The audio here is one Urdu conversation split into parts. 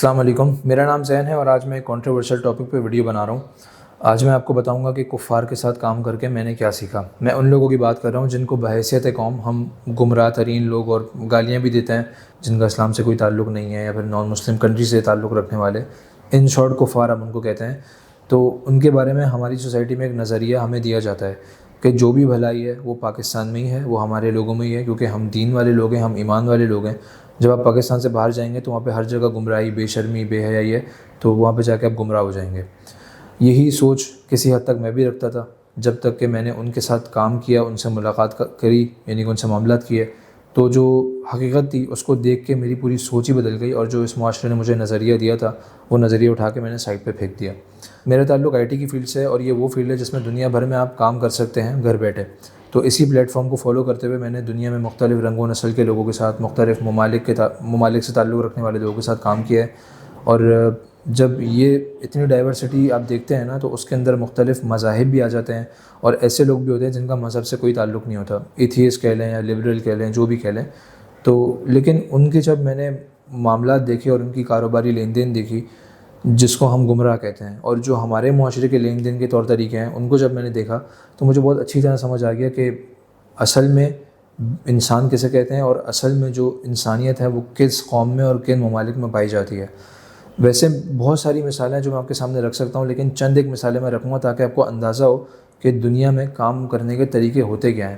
السلام علیکم، میرا نام زین ہے اور آج میں ایک کنٹروورشل ٹاپک پہ ویڈیو بنا رہا ہوں۔ آج میں آپ کو بتاؤں گا کہ کفار کے ساتھ کام کر کے میں نے کیا سیکھا۔ میں ان لوگوں کی بات کر رہا ہوں جن کو بحیثیت قوم ہم گمراہ ترین لوگ اور گالیاں بھی دیتے ہیں، جن کا اسلام سے کوئی تعلق نہیں ہے یا پھر نان مسلم کنٹری سے تعلق رکھنے والے، ان شارٹ کفار ہم ان کو کہتے ہیں۔ تو ان کے بارے میں ہماری سوسائٹی میں ایک نظریہ ہمیں دیا جاتا ہے کہ جو بھی بھلائی ہے وہ پاکستان میں ہی ہے، وہ ہمارے لوگوں میں ہی ہے، کیونکہ ہم دین والے لوگ ہیں، ہم ایمان والے لوگ ہیں۔ جب آپ پاکستان سے باہر جائیں گے تو وہاں پہ ہر جگہ گمراہی، بے شرمی، بے حیائی ہے، تو وہاں پہ جا کے آپ گمراہ ہو جائیں گے۔ یہی سوچ کسی حد تک میں بھی رکھتا تھا، جب تک کہ میں نے ان کے ساتھ کام کیا، ان سے ملاقات کری، یعنی کہ ان سے معاملات کیے، تو جو حقیقت تھی اس کو دیکھ کے میری پوری سوچ ہی بدل گئی، اور جو اس معاشرے نے مجھے نظریہ دیا تھا وہ نظریہ اٹھا کے میں نے سائڈ پہ پھینک دیا۔ میرا تعلق آئی ٹی کی فیلڈ سے ہے، اور یہ وہ فیلڈ ہے جس میں دنیا بھر میں آپ کام کر سکتے ہیں گھر بیٹھے۔ تو اسی پلیٹ فارم کو فالو کرتے ہوئے میں نے دنیا میں مختلف رنگ و نسل کے لوگوں کے ساتھ، مختلف ممالک سے تعلق رکھنے والے لوگوں کے ساتھ کام کیا ہے۔ اور جب یہ اتنی ڈائیورسٹی آپ دیکھتے ہیں نا، تو اس کے اندر مختلف مذاہب بھی آ جاتے ہیں، اور ایسے لوگ بھی ہوتے ہیں جن کا مذہب سے کوئی تعلق نہیں ہوتا، ایتھیسٹ کہہ لیں یا لبرل کہہ لیں، جو بھی کہہ لیں۔ تو لیکن ان کے جب میں نے معاملات دیکھے اور ان کی کاروباری لین دین دیکھی، جس کو ہم گمراہ کہتے ہیں، اور جو ہمارے معاشرے کے لین دین کے طور طریقے ہیں، ان کو جب میں نے دیکھا تو مجھے بہت اچھی طرح سمجھ آ گیا کہ اصل میں انسان کسے کہتے ہیں، اور اصل میں جو انسانیت ہے وہ کس قوم میں اور کن ممالک میں پائی جاتی ہے۔ ویسے بہت ساری مثالیں جو میں آپ کے سامنے رکھ سکتا ہوں، لیکن چند ایک مثالیں میں رکھوں گا تاکہ آپ کو اندازہ ہو کہ دنیا میں کام کرنے کے طریقے ہوتے کیا ہیں۔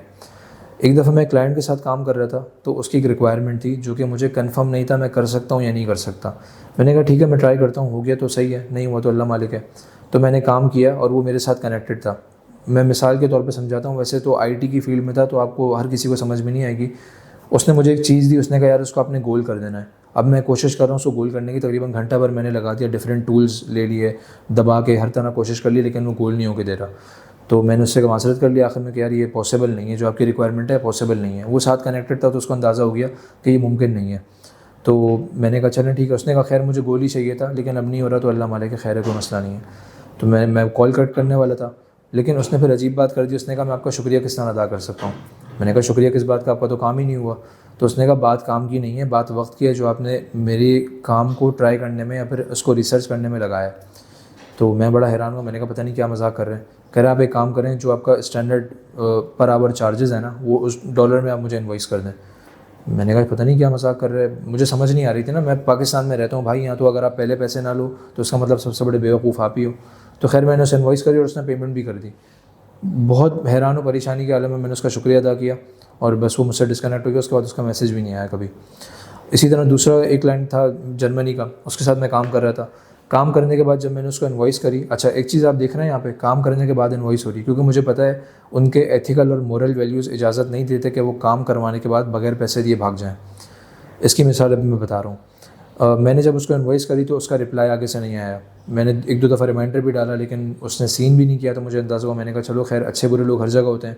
ایک دفعہ میں کلائنٹ کے ساتھ کام کر رہا تھا، تو اس کی ایک ریکوائرمنٹ تھی جو کہ مجھے کنفرم نہیں تھا میں کر سکتا ہوں یا نہیں کر سکتا۔ میں نے کہا ٹھیک ہے، میں ٹرائی کرتا ہوں، ہو گیا تو صحیح ہے، نہیں ہوا تو اللہ مالک ہے۔ تو میں نے کام کیا اور وہ میرے ساتھ کنیکٹڈ تھا۔ میں مثال کے طور پہ سمجھاتا ہوں، ویسے تو آئی ٹی کی فیلڈ میں تھا تو آپ کو ہر کسی کو سمجھ میں نہیں آئے گی۔ اس نے مجھے ایک چیز دی، اس نے کہا یار اس کو آپ نے گول کر دینا ہے۔ اب میں کوشش کر رہا ہوں اس کو گول کرنے کی، تقریباً گھنٹہ بھر میں نے لگا دیا، ڈفرینٹ ٹولز لے لیے، دبا کے ہر طرح کوشش کر لی، لیکن وہ گول نہیں ہو کے دے رہا۔ تو میں نے اس سے معذرت کر لیا آخر میں کہ یار یہ پاسبل نہیں ہے، جو آپ کی ریکوائرمنٹ ہے پاسبل نہیں ہے۔ وہ ساتھ کنیکٹڈ تھا تو اس کو اندازہ ہو گیا کہ یہ ممکن نہیں ہے۔ تو میں نے کہا چلیں ٹھیک ہے۔ اس نے کہا خیر مجھے گول ہی چاہیے تھا، لیکن اب نہیں ہو رہا تو اللہ مالک ہے، خیر ہے، کوئی مسئلہ نہیں ہے۔ تو میں کال کٹ کرنے والا تھا، لیکن اس نے پھر عجیب بات کر دی۔ اس نے کہا میں آپ کا شکریہ کس طرح ادا کر سکتا ہوں؟ میں نے کہا شکریہ کس بات کا، آپ کا تو کام ہی نہیں ہوا۔ تو اس نے کہا بات کام کی نہیں ہے، بات وقت کی ہے جو آپ نے میری کام کو ٹرائی کرنے میں یا پھر اس کو ریسرچ کرنے میں لگایا ہے۔ تو میں بڑا حیران ہوا، میں نے کہا پتہ نہیں کیا مذاق کر رہے ہیں۔ کہہ رہا آپ ایک کام کریں، جو آپ کا اسٹینڈرڈ پر آور چارجز ہیں نا، وہ اس ڈالر میں آپ مجھے انوائس کر دیں۔ میں نے کہا پتہ نہیں کیا مذاق کر رہے ہیں، مجھے سمجھ نہیں آ رہی تھی نا، میں پاکستان میں رہتا ہوں بھائی، یہاں تو اگر آپ پہلے پیسے نہ لو تو اس کا مطلب سب سے بڑے بیوقوف آپ ہی ہو۔ تو خیر میں نے اسے انوائس کری اور اس نے پیمنٹ بھی کر دی۔ بہت حیران و پریشانی کے عالم میں نے اس کا شکریہ ادا کیا، اور بس وہ مجھ سے ڈسکنیکٹ ہو گیا۔ اس کے بعد اس کا میسیج بھی نہیں آیا کبھی۔ اسی طرح دوسرا ایک کلائنٹ تھا جرمنی کا، اس کے ساتھ میں کام کر رہا تھا۔ کام کرنے کے بعد جب میں نے اس کو انوائس کری، اچھا ایک چیز آپ دیکھ رہے ہیں یہاں پہ، کام کرنے کے بعد انوائس ہو رہی، کیونکہ مجھے پتہ ہے ان کے ایتھیکل اور مورل ویلیوز اجازت نہیں دیتے کہ وہ کام کروانے کے بعد بغیر پیسے دیے بھاگ جائیں۔ اس کی مثال ابھی میں بتا رہا ہوں۔ میں نے جب اس کو انوائس کری تو اس کا رپلائی آگے سے نہیں آیا۔ میں نے ایک دو دفعہ ریمائنڈر بھی ڈالا، لیکن اس نے سین بھی نہیں کیا، تو مجھے اندازہ ہوا۔ میں نے کہا چلو خیر، اچھے برے لوگ ہر جگہ ہوتے ہیں۔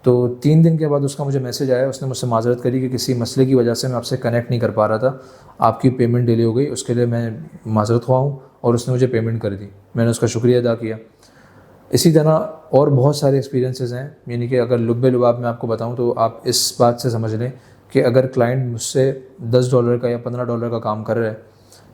تو 3 دن کے بعد اس کا مجھے میسیج آیا، اس نے مجھ سے معذرت کری کہ کسی مسئلے کی وجہ سے میں آپ سے کنیکٹ نہیں کر پا رہا تھا، آپ کی پیمنٹ ڈیلے ہو گئی، اس کے لیے میں معذرت خواہ ہوں، اور اس نے مجھے پیمنٹ کر دی۔ میں نے اس کا شکریہ ادا کیا۔ اسی طرح اور بہت سارے ایکسپیرینسز ہیں، یعنی کہ اگر لب لباب میں آپ کو بتاؤں تو آپ اس بات سے سمجھ لیں کہ اگر کلائنٹ مجھ سے $10 کا یا $15 کا کام کر رہا ہے،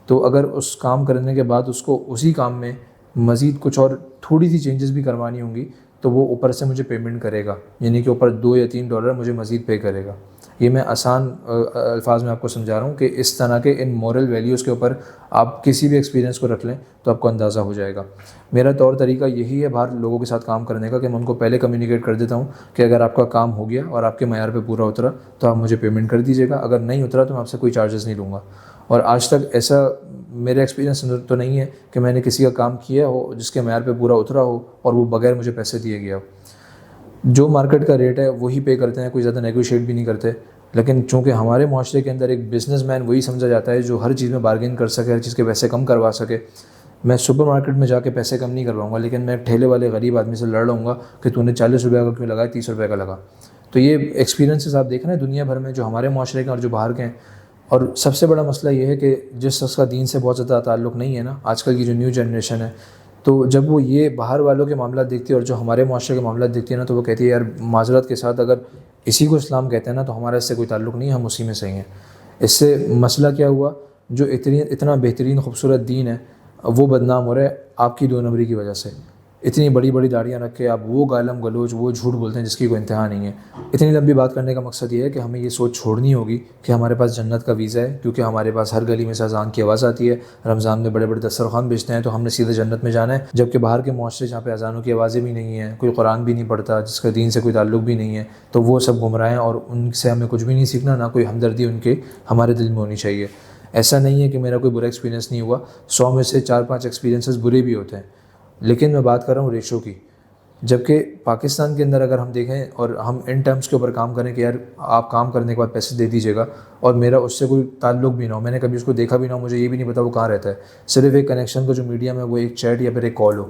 تو اگر اس کام کرنے کے بعد اس کو اسی کام میں مزید کچھ اور تھوڑی سی چینجز بھی کروانی ہوں گی تو وہ اوپر سے مجھے پیمنٹ کرے گا، یعنی کہ اوپر $2 یا $3 مجھے مزید پے کرے گا۔ یہ میں آسان الفاظ میں آپ کو سمجھا رہا ہوں کہ اس طرح کے ان مورل ویلیوز کے اوپر آپ کسی بھی ایکسپیرینس کو رکھ لیں تو آپ کو اندازہ ہو جائے گا۔ میرا طور طریقہ یہی ہے باہر لوگوں کے ساتھ کام کرنے کا، کہ میں ان کو پہلے کمیونیکیٹ کر دیتا ہوں کہ اگر آپ کا کام ہو گیا اور آپ کے معیار پہ پورا اترا تو آپ مجھے پیمنٹ کر دیجیے گا، اگر نہیں اترا تو میں آپ سے کوئی چارجز نہیں لوں گا۔ اور آج تک ایسا میرے ایکسپیرینس تو نہیں ہے کہ میں نے کسی کا کام کیا ہو جس کے معیار پہ پورا اترا ہو اور وہ بغیر مجھے پیسے دیے گیا ہو۔ جو مارکیٹ کا ریٹ ہے وہی پے کرتے ہیں، کوئی زیادہ نیگوشیٹ بھی نہیں کرتے۔ لیکن چونکہ ہمارے معاشرے کے اندر ایک بزنس مین وہی سمجھا جاتا ہے جو ہر چیز میں بارگین کر سکے، ہر چیز کے پیسے کم کروا سکے۔ میں سپر مارکیٹ میں جا کے پیسے کم نہیں کرواؤں گا، لیکن میں ٹھیلے والے غریب آدمی سے لڑ لوں گا کہ تو نے $40 کا کیوں لگایا، $30 کا لگا۔ تو یہ ایکسپیرینسز آپ دیکھ رہے ہیں دنیا بھر میں، جو ہمارے معاشرے کے اور جو باہر کے ہیں۔ اور سب سے بڑا مسئلہ یہ ہے کہ جس شخص کا دین سے بہت زیادہ تعلق نہیں ہے نا، آج کل کی جو نیو جنریشن ہے، تو جب وہ یہ باہر والوں کے معاملات دیکھتی ہے اور جو ہمارے معاشرے کے معاملات دیکھتی ہے نا، تو وہ کہتی ہے یار معذرت کے ساتھ اگر اسی کو اسلام کہتے ہیں نا تو ہمارا اس سے کوئی تعلق نہیں ہے، ہم اسی میں صحیح ہیں۔ اس سے مسئلہ کیا ہوا، جو اتنا بہترین خوبصورت دین ہے وہ بدنام ہو رہا ہے آپ کی 2 نمبری کی وجہ سے. اتنی بڑی بڑی داڑیاں رکھ کے آپ وہ گالم گلوچ وہ جھوٹ بولتے ہیں جس کی کوئی انتہا نہیں ہے. اتنی لمبی بات کرنے کا مقصد یہ ہے کہ ہمیں یہ سوچ چھوڑنی ہوگی کہ ہمارے پاس جنت کا ویزا ہے, کیونکہ ہمارے پاس ہر گلی میں سے اذان کی آواز آتی ہے, رمضان میں بڑے بڑے دسترخوان بیچتے ہیں, تو ہم نے سیدھے جنت میں جانا ہے. جبکہ باہر کے معاشرے جہاں پہ اذانوں کی آوازیں بھی نہیں ہیں, کوئی قرآن بھی نہیں پڑھتا, جس کا دین سے کوئی تعلق بھی نہیں ہے, تو وہ سب گمراہ ہیں اور ان سے ہمیں کچھ بھی نہیں سیکھنا, نہ کوئی ہمدردی ان کے ہمارے دل میں ہونی چاہیے. ایسا نہیں ہے کہ میرا کوئی برا ایکسپیرینس نہیں ہوا, 100 میں سے 4-5 ایکسپیرینسز برے بھی ہوتے ہیں, لیکن میں بات کر رہا ہوں ریشو کی. جبکہ پاکستان کے اندر اگر ہم دیکھیں اور ہم ان ٹرمز کے اوپر کام کریں کہ یار آپ کام کرنے کے بعد پیسے دے دیجیے گا, اور میرا اس سے کوئی تعلق بھی نہ ہو, میں نے کبھی اس کو دیکھا بھی نہ ہو, مجھے یہ بھی نہیں پتا وہ کہاں رہتا ہے, صرف ایک کنیکشن کا جو میڈیم ہے وہ ایک چیٹ یا پھر ایک کال ہو,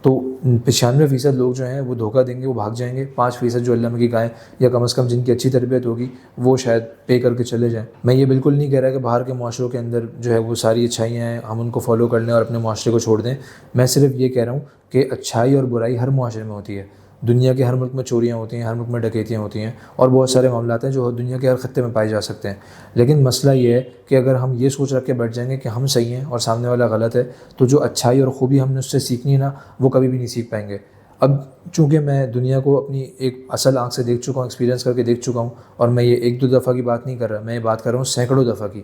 تو 95% لوگ جو ہیں وہ دھوکہ دیں گے, وہ بھاگ جائیں گے. 5% جو اللہ میں کی گائیں یا کم از کم جن کی اچھی تربیت ہوگی وہ شاید پے کر کے چلے جائیں. میں یہ بالکل نہیں کہہ رہا کہ باہر کے معاشروں کے اندر جو ہے وہ ساری اچھائیاں ہیں ہم ان کو فالو کر لیں اور اپنے معاشرے کو چھوڑ دیں. میں صرف یہ کہہ رہا ہوں کہ اچھائی اور برائی ہر معاشرے میں ہوتی ہے. دنیا کے ہر ملک میں چوریاں ہوتی ہیں, ہر ملک میں ڈکیتیاں ہوتی ہیں, اور بہت سارے معاملات ہیں جو دنیا کے ہر خطے میں پائے جا سکتے ہیں. لیکن مسئلہ یہ ہے کہ اگر ہم یہ سوچ رکھ کے بیٹھ جائیں گے کہ ہم صحیح ہیں اور سامنے والا غلط ہے, تو جو اچھائی اور خوبی ہم نے اس سے سیکھنی ہے نا, وہ کبھی بھی نہیں سیکھ پائیں گے. اب چونکہ میں دنیا کو اپنی ایک اصل آنکھ سے دیکھ چکا ہوں, ایکسپیرینس کر کے دیکھ چکا ہوں, اور میں یہ 1-2 دفعہ کی بات نہیں کر رہا, میں یہ بات کر رہا ہوں سینکڑوں دفعہ کی.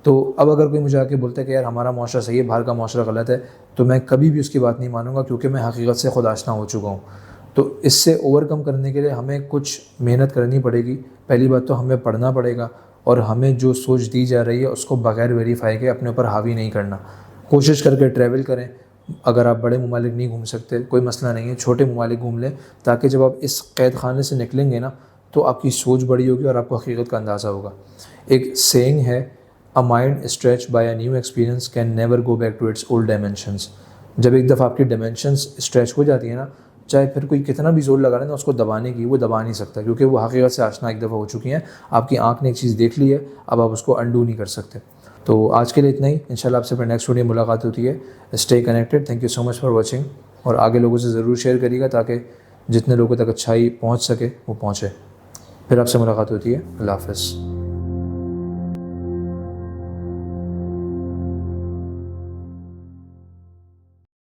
تو اب اگر کوئی مجھے آ کے بولتا ہے کہ یار ہمارا معاشرہ صحیح ہے, باہر کا معاشرہ غلط ہے, تو میں کبھی بھی اس کی بات نہیں مانوں گا, کیونکہ میں حقیقت سے خود آشنا ہو چکا ہوں. تو اس سے اوور کم کرنے کے لیے ہمیں کچھ محنت کرنی پڑے گی. پہلی بات تو ہمیں پڑھنا پڑے گا, اور ہمیں جو سوچ دی جا رہی ہے اس کو بغیر ویریفائی کے اپنے اوپر حاوی نہیں کرنا. کوشش کر کے ٹریول کریں. اگر آپ بڑے ممالک نہیں گھوم سکتے کوئی مسئلہ نہیں ہے, چھوٹے ممالک گھوم لیں, تاکہ جب آپ اس قید خانے سے نکلیں گے نا تو آپ کی سوچ بڑی ہوگی اور آپ کو حقیقت کا اندازہ ہوگا. ایک سینگ ہے, A mind stretched by a new experience can never go back to its old dimensions. جب ایک دفعہ آپ کی ڈائمینشنز اسٹریچ ہو جاتی ہیں نا, چاہے پھر کوئی کتنا بھی زور لگا رہے نا اس کو دبانے کی, وہ دبا نہیں سکتا, کیونکہ وہ حقیقت سے آشنا ایک دفعہ ہو چکی ہیں. آپ کی آنکھ نے ایک چیز دیکھ لی ہے, اب آپ اس کو انڈو نہیں کر سکتے. تو آج کے لیے اتنا ہی. انشاءاللہ آپ سے پھر نیکسٹ ویڈیو ملاقات ہوتی ہے. Stay connected. Thank you so much for watching, اور آگے لوگوں سے ضرور شیئر کریے گا تاکہ جتنے لوگوں تک اچھائی پہنچ سکے وہ پہنچے. پھر آپ سے ملاقات ہوتی ہے. اللہ حافظ.